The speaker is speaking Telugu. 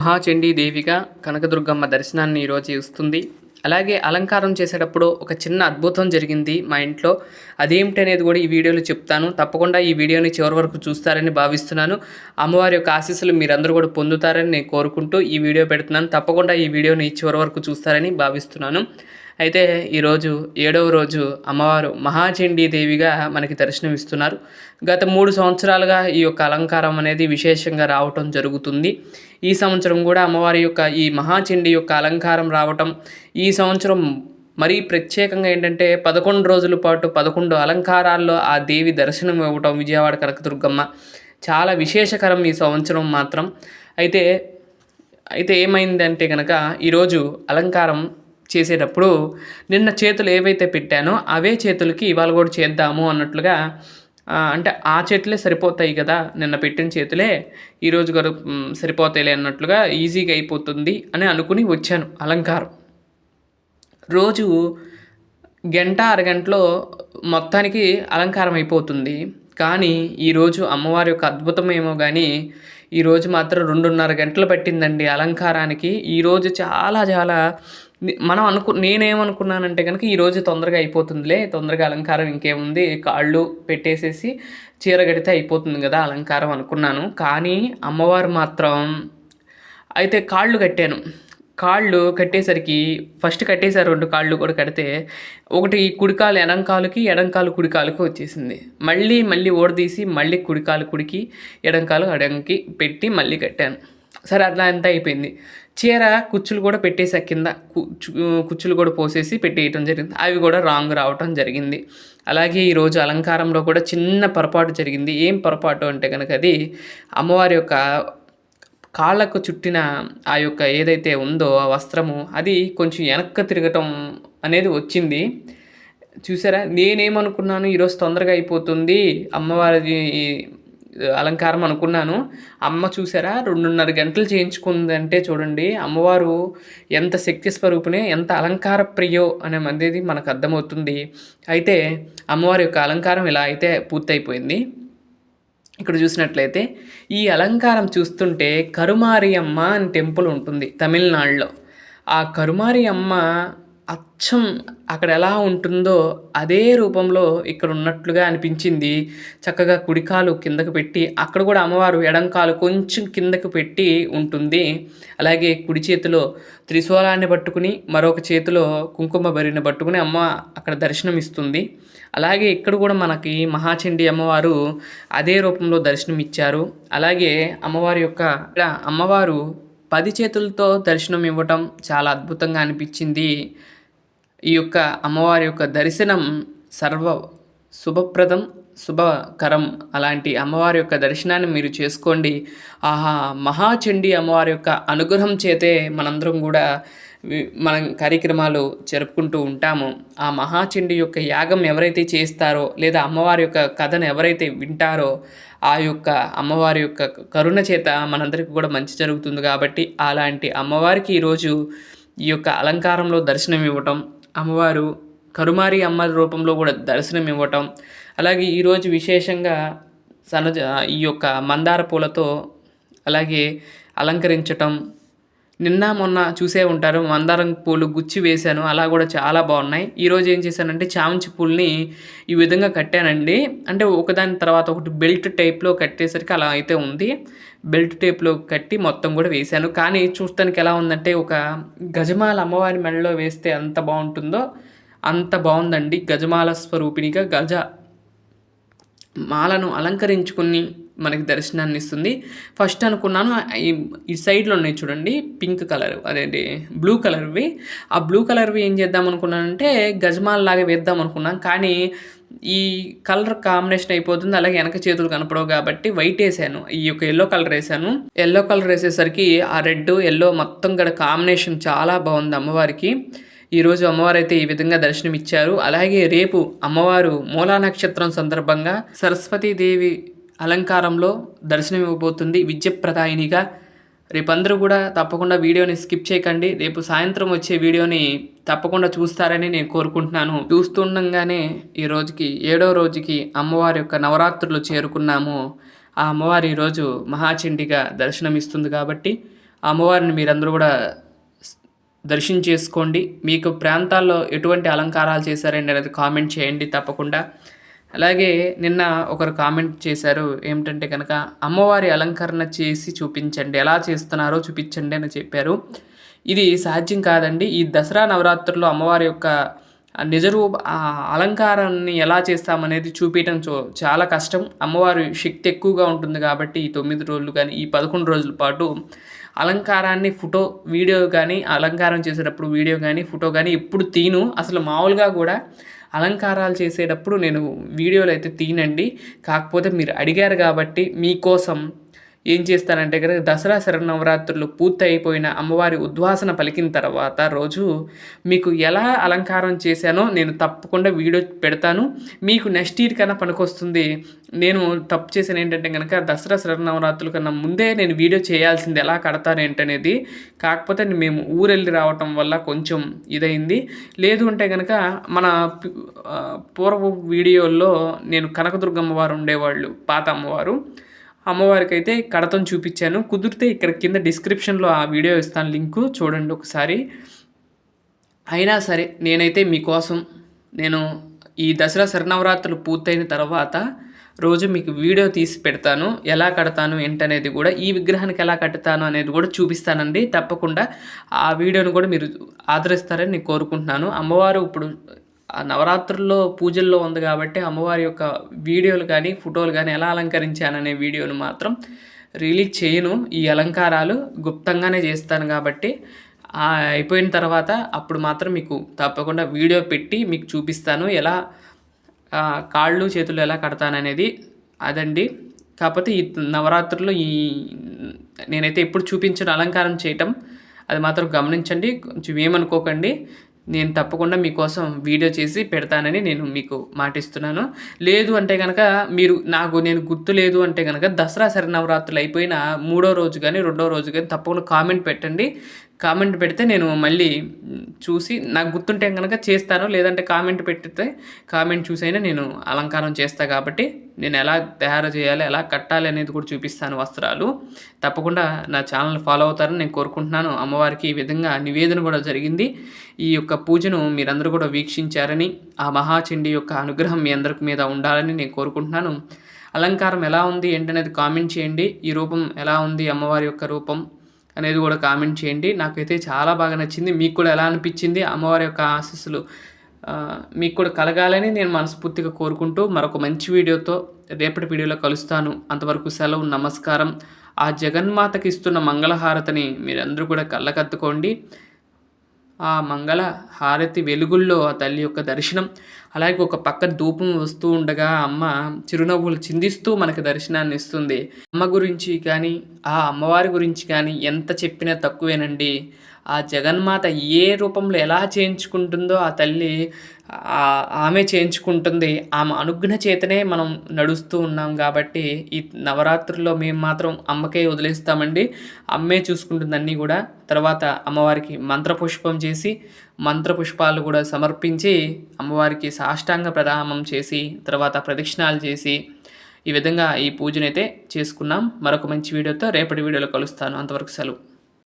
మహాచండీ దేవిగా కనకదుర్గమ్మ దర్శనాన్ని ఈరోజు ఇస్తుంది. అలాగే అలంకారం చేసేటప్పుడు ఒక చిన్న అద్భుతం జరిగింది మా ఇంట్లో. అదేమిటనేది కూడా ఈ వీడియోలో చెప్తాను. తప్పకుండా ఈ వీడియోని చివరి వరకు చూస్తారని భావిస్తున్నాను. అమ్మవారి యొక్క ఆశీస్సులు మీరందరూ కూడా పొందుతారని నేను కోరుకుంటూ ఈ వీడియో పెడుతున్నాను. తప్పకుండా ఈ వీడియోని చివరి వరకు చూస్తారని భావిస్తున్నాను. అయితే ఈరోజు 7వ రోజు అమ్మవారు మహాచండీ దేవిగా మనకి దర్శనమిస్తున్నారు. గత 3 సంవత్సరాలుగా ఈ యొక్క అలంకారం అనేది విశేషంగా రావటం జరుగుతుంది. ఈ సంవత్సరం కూడా అమ్మవారి యొక్క ఈ మహాచండీ యొక్క అలంకారం రావటం, ఈ సంవత్సరం మరీ ప్రత్యేకంగా ఏంటంటే 11 రోజుల పాటు 11 అలంకారాల్లో ఆ దేవి దర్శనం ఇవ్వటం విజయవాడ కనకదుర్గమ్మ చాలా విశేషకరం ఈ సంవత్సరం మాత్రం. అయితే అయితే ఏమైందంటే కనుక ఈరోజు అలంకారం చేసేటప్పుడు నిన్న చేతులు ఏవైతే పెట్టానో అవే చేతులకి ఇవాళ కూడా చేద్దాము అన్నట్లుగా, అంటే ఆ చేతులే సరిపోతాయి కదా, నిన్న పెట్టిన చేతులే ఈరోజు కూడా సరిపోతాయిలే అన్నట్లుగా ఈజీగా అయిపోతుంది అని అనుకుని వచ్చాను. అలంకారం రోజు గంట అరగంటలో మొత్తానికి అలంకారం అయిపోతుంది. కానీ ఈరోజు అమ్మవారి యొక్క అద్భుతమేమో కానీ ఈరోజు మాత్రం 2:30 గంటలు పట్టిందండి అలంకారానికి. ఈరోజు చాలా చాలా నేనేమనుకున్నానంటే కనుక ఈరోజు తొందరగా అయిపోతుందిలే, తొందరగా అలంకారం ఇంకేముంది, కాళ్ళు పెట్టేసేసి చీర కడితే అయిపోతుంది కదా అలంకారం అనుకున్నాను. కానీ అమ్మవారు మాత్రం అయితే కాళ్ళు కట్టాను. కాళ్ళు కట్టేసరికి ఫస్ట్ కట్టేశారు, 2 కాళ్ళు కూడా కడితే ఒకటి కుడికాలు ఎడంకాలుకి, ఎడంకాలు కుడికాలుకి వచ్చేసింది. మళ్ళీ ఓడదీసి మళ్ళీ కుడికాలు కుడికి, ఎడంకాలు ఎడంకి పెట్టి మళ్ళీ కట్టాను. సరే అట్లా ఎంత అయిపోయింది. చీర కుచ్చులు కూడా పెట్టేసా, కింద కుచ్చులు కూడా పోసేసి పెట్టేయటం జరిగింది. అవి కూడా రాంగ్ రావటం జరిగింది. అలాగే ఈరోజు అలంకారంలో కూడా చిన్న పొరపాటు జరిగింది. ఏం పొరపాటు అంటే కనుక అది అమ్మవారి యొక్క కాళ్ళకు చుట్టిన ఆ యొక్క ఏదైతే ఉందో ఆ వస్త్రము అది కొంచెం వెనక్కి తిరగటం అనేది వచ్చింది. చూసారా, నేనేమనుకున్నాను ఈరోజు తొందరగా అయిపోతుంది అమ్మవారి అలంకారం అనుకున్నాను. అమ్మ చూసారా 2:30 గంటలు చేయించుకుందంటే చూడండి, అమ్మవారు ఎంత శక్తి స్వరూపిణి, ఎంత అలంకార ప్రియో అనేది మనకు అర్థమవుతుంది. అయితే అమ్మవారి యొక్క అలంకారం ఇలా అయితే పూర్తయిపోయింది. ఇక్కడ చూసినట్లయితే ఈ అలంకారం చూస్తుంటే కరుమారి అమ్మ అని టెంపుల్ ఉంటుంది తమిళనాడులో. ఆ కరుమారి అమ్మ అచ్చం అక్కడ ఎలా ఉంటుందో అదే రూపంలో ఇక్కడ ఉన్నట్లుగా అనిపించింది. చక్కగా కుడికాలు కిందకు పెట్టి, అక్కడ కూడా అమ్మవారు ఎడంకాలు కొంచెం కిందకు పెట్టి ఉంటుంది. అలాగే కుడి చేతిలో త్రిశూలాన్ని పట్టుకుని, మరొక చేతిలో కుంకుమ బరిని పట్టుకుని అమ్మ అక్కడ దర్శనం ఇస్తుంది. అలాగే ఇక్కడ కూడా మనకి మహాచండీ అమ్మవారు అదే రూపంలో దర్శనం ఇచ్చారు. అలాగే అమ్మవారు 10 చేతులతో దర్శనం ఇవ్వటం చాలా అద్భుతంగా అనిపించింది. ఈ యొక్క అమ్మవారి యొక్క దర్శనం సర్వ శుభప్రదం, శుభకరం. అలాంటి అమ్మవారి యొక్క దర్శనాన్ని మీరు చేసుకోండి. ఆహా, మహాచండీ అమ్మవారి యొక్క అనుగ్రహం చేతే మనందరం కూడా మనం కార్యక్రమాలు జరుపుకుంటూ ఉంటాము. ఆ మహాచండీ యొక్క యాగం ఎవరైతే చేస్తారో, లేదా అమ్మవారి యొక్క కథను ఎవరైతే వింటారో, ఆ యొక్క అమ్మవారి యొక్క కరుణ చేత మనందరికీ కూడా మంచి జరుగుతుంది. కాబట్టి అలాంటి అమ్మవారికి ఈరోజు ఈ యొక్క అలంకారంలో దర్శనం ఇవ్వటం, అమ్మవారు కరుమారి అమ్మ రూపంలో కూడా దర్శనం ఇవ్వటం, అలాగే ఈరోజు విశేషంగా ఈ యొక్క మందార పూలతో అలాగే అలంకరించటం. నిన్న మొన్న చూసే ఉంటారు, మందారం పూలు గుచ్చి వేశాను, అలా కూడా చాలా బాగున్నాయి. ఈరోజు ఏం చేశానంటే చామంతి పూలని ఈ విధంగా కట్టానండి. అంటే ఒకదాని తర్వాత ఒకటి బెల్ట్ టైప్లో కట్టేసరికి అలా అయితే ఉంది. బెల్ట్ టైప్లో కట్టి మొత్తం కూడా వేశాను. కానీ చూస్తానికి ఎలా ఉందంటే ఒక గజమాల అమ్మవారి మెడలో వేస్తే ఎంత బాగుంటుందో అంత బాగుందండి. గజమాల స్వరూపిణిగా గజ మాలను అలంకరించుకుని మనకి దర్శనాన్ని ఇస్తుంది. ఫస్ట్ అనుకున్నాను ఈ సైడ్లో ఉన్నాయి చూడండి, పింక్ కలర్, అదేంటి బ్లూ కలర్వి. ఆ బ్లూ కలర్వి ఏం చేద్దాం అనుకున్నానంటే గజమాల లాగా వేద్దాం అనుకున్నాను. కానీ ఈ కలర్ కాంబినేషన్ అయిపోతుంది, అలాగే వెనక చేతులు కనపడవు కాబట్టి వైట్ వేసాను. ఈ యొక్క ఎల్లో కలర్ వేసాను. ఎల్లో కలర్ వేసేసరికి ఆ రెడ్ ఎల్లో మొత్తం కూడా కాంబినేషన్ చాలా బాగుంది అమ్మవారికి. ఈరోజు అమ్మవారు అయితే ఈ విధంగా దర్శనం ఇచ్చారు. అలాగే రేపు అమ్మవారు మూలా నక్షత్రం సందర్భంగా సరస్వతీదేవి అలంకారంలో దర్శనం ఇవ్వబోతుంది విద్యప్రదాయినిగా. రేపు అందరూ కూడా తప్పకుండా వీడియోని స్కిప్ చేయకండి. రేపు సాయంత్రం వచ్చే వీడియోని తప్పకుండా చూస్తారని నేను కోరుకుంటున్నాను. చూస్తుండగానే ఈ రోజుకి 7వ రోజుకి అమ్మవారి యొక్క నవరాత్రులు చేరుకున్నాము. ఆ అమ్మవారి ఈరోజు మహాచండిగా దర్శనమిస్తుంది కాబట్టి అమ్మవారిని మీరందరూ కూడా దర్శనం చేసుకోండి. మీకు ప్రాంతాల్లో ఎటువంటి అలంకారాలు చేశారండి అనేది కామెంట్ చేయండి తప్పకుండా. అలాగే నిన్న ఒకరు కామెంట్ చేశారు ఏమిటంటే కనుక అమ్మవారి అలంకరణ చేసి చూపించండి, ఎలా చేస్తున్నారో చూపించండి అని చెప్పారు. ఇది సాధ్యం కాదండి. ఈ దసరా నవరాత్రుల్లో అమ్మవారి యొక్క నిజరూప అలంకారాన్ని ఎలా చేస్తామనేది చూపించడం చాలా కష్టం. అమ్మవారి శక్తి ఎక్కువగా ఉంటుంది కాబట్టి ఈ 9 రోజులు కానీ ఈ 11 రోజుల పాటు అలంకారాన్ని వీడియో కానీ అలంకారం చేసేటప్పుడు వీడియో కానీ ఫోటో కానీ ఎప్పుడు తీను. అసలు మామూలుగా కూడా అలంకారాలు చేసేటప్పుడు నేను వీడియోలు అయితే తీనండి. కాకపోతే మీరు అడిగారు కాబట్టి మీకోసం ఏం చేస్తానంటే కనుక దసరా శరన్నవరాత్రులు పూర్తి అయిపోయిన అమ్మవారి ఉద్వాసన పలికిన తర్వాత రోజు మీకు ఎలా అలంకారం చేశానో నేను తప్పకుండా వీడియో పెడతాను. మీకు నెక్స్ట్ ఇయర్ కన్నా పనికొస్తుంది. నేను తప్పు చేశాను ఏంటంటే కనుక దసరా శరన్నవరాత్రుల కన్నా ముందే నేను వీడియో చేయాల్సింది ఎలా కడతాను ఏంటనేది. కాకపోతే మేము ఊరెళ్ళి రావటం వల్ల కొంచెం ఇదైంది. లేదు అంటే కనుక మన పూర్వ వీడియోల్లో నేను కనకదుర్గమ్మ వారు ఉండేవాళ్ళు, పాత అమ్మవారు. అమ్మవారికి అయితే కడతం చూపించాను. కుదిరితే ఇక్కడ కింద డిస్క్రిప్షన్లో ఆ వీడియో ఇస్తాను, లింకు చూడండి ఒకసారి. అయినా సరే నేనైతే మీకోసం నేను ఈ దసరా శరన్నవరాత్రులు పూర్తయిన తర్వాత రోజు మీకు వీడియో తీసి పెడతాను. ఎలా కడతాను ఏంటనేది కూడా, ఈ విగ్రహానికి ఎలా కడతాను అనేది కూడా చూపిస్తానండి. తప్పకుండా ఆ వీడియోను కూడా మీరు ఆదరిస్తారని నేను కోరుకుంటున్నాను. అమ్మవారు ఇప్పుడు ఆ నవరాత్రుల్లో పూజల్లో ఉంది కాబట్టి అమ్మవారి యొక్క వీడియోలు కానీ ఫోటోలు కానీ ఎలా అలంకరించాననే వీడియోను మాత్రం రిలీజ్ చేయను. ఈ అలంకారాలు గుప్తంగానే చేస్తాను కాబట్టి అయిపోయిన తర్వాత అప్పుడు మాత్రం మీకు తప్పకుండా వీడియో పెట్టి మీకు చూపిస్తాను ఎలా కాళ్ళు చేతులు ఎలా కడతాననేది. అదండి. కాకపోతే ఈ నవరాత్రుల్లో నేనైతే ఎప్పుడు చూపించిన అలంకారం చేయటం అది మాత్రం గమనించండి, కొంచెం ఏమనుకోకండి. నేను తప్పకుండా మీకోసం వీడియో చేసి పెడతానని నేను మీకు మాటిస్తున్నాను. లేదు అంటే కనుక నేను గుర్తు లేదు అంటే కనుక దసరా శరన్నవరాత్రులు అయిపోయిన 3వ రోజు కానీ 2వ రోజు కానీ తప్పకుండా కామెంట్ పెట్టండి. కామెంట్ పెడితే నేను మళ్ళీ చూసి నాకు గుర్తుంటే కనుక చేస్తాను. లేదంటే కామెంట్ పెట్టితే కామెంట్ చూసైనా నేను అలంకారం చేస్తాను. కాబట్టి నేను ఎలా తయారు చేయాలి, ఎలా కట్టాలి అనేది కూడా చూపిస్తాను వస్త్రాలు. తప్పకుండా నా ఛానల్ ఫాలో అవుతారని నేను కోరుకుంటున్నాను. అమ్మవారికి ఈ విధంగా నివేదన కూడా జరిగింది. ఈ యొక్క పూజను మీరందరూ కూడా వీక్షించారని, ఆ మహాచండీ యొక్క అనుగ్రహం మీ అందరి మీద ఉండాలని నేను కోరుకుంటున్నాను. అలంకారం ఎలా ఉంది ఏంటనేది కామెంట్ చేయండి. ఈ రూపం ఎలా ఉంది, అమ్మవారి యొక్క రూపం అనేది కూడా కామెంట్ చేయండి. నాకైతే చాలా బాగా నచ్చింది. మీకు కూడా ఎలా అనిపించింది, అమ్మవారి యొక్క ఆశీస్సులు మీకు కూడా కలగాలని నేను మనస్ఫూర్తిగా కోరుకుంటూ మరొక మంచి వీడియోతో రేపటి వీడియోలో కలుస్తాను. అంతవరకు సెలవు, నమస్కారం. ఆ జగన్మాతకి ఇస్తున్న మంగళహారతిని మీరందరూ కూడా కళ్ళకద్దుకోండి. ఆ మంగళ హారతి వెలుగుల్లో ఆ తల్లి యొక్క దర్శనం, అలాగే ఒక పక్క ధూపం వస్తూ ఉండగా అమ్మ చిరునవ్వులు చిందిస్తూ మనకి దర్శనాన్ని ఇస్తుంది. అమ్మ గురించి కానీ ఆ అమ్మవారి గురించి కానీ ఎంత చెప్పినా తక్కువేనండి. ఆ జగన్మాత ఏ రూపంలో ఎలా చేయించుకుంటుందో ఆ తల్లి ఆమె చేయించుకుంటుంది. ఆమె అనుగ్రహ చేతనే మనం నడుస్తూ ఉన్నాం కాబట్టి ఈ నవరాత్రుల్లో మేము మాత్రం అమ్మకే వదిలేస్తామండి. అమ్మే చూసుకుంటుంది అన్నీ కూడా. తర్వాత అమ్మవారికి మంత్రపుష్పం చేసి మంత్రపుష్పాలు కూడా సమర్పించి అమ్మవారికి సాష్టాంగ ప్రదానం చేసి తర్వాత ప్రదక్షిణాలు చేసి ఈ విధంగా ఈ పూజనైతే చేసుకున్నాం. మరొక మంచి వీడియోతో రేపటి వీడియోలో కలుస్తాను. అంతవరకు సెలవు.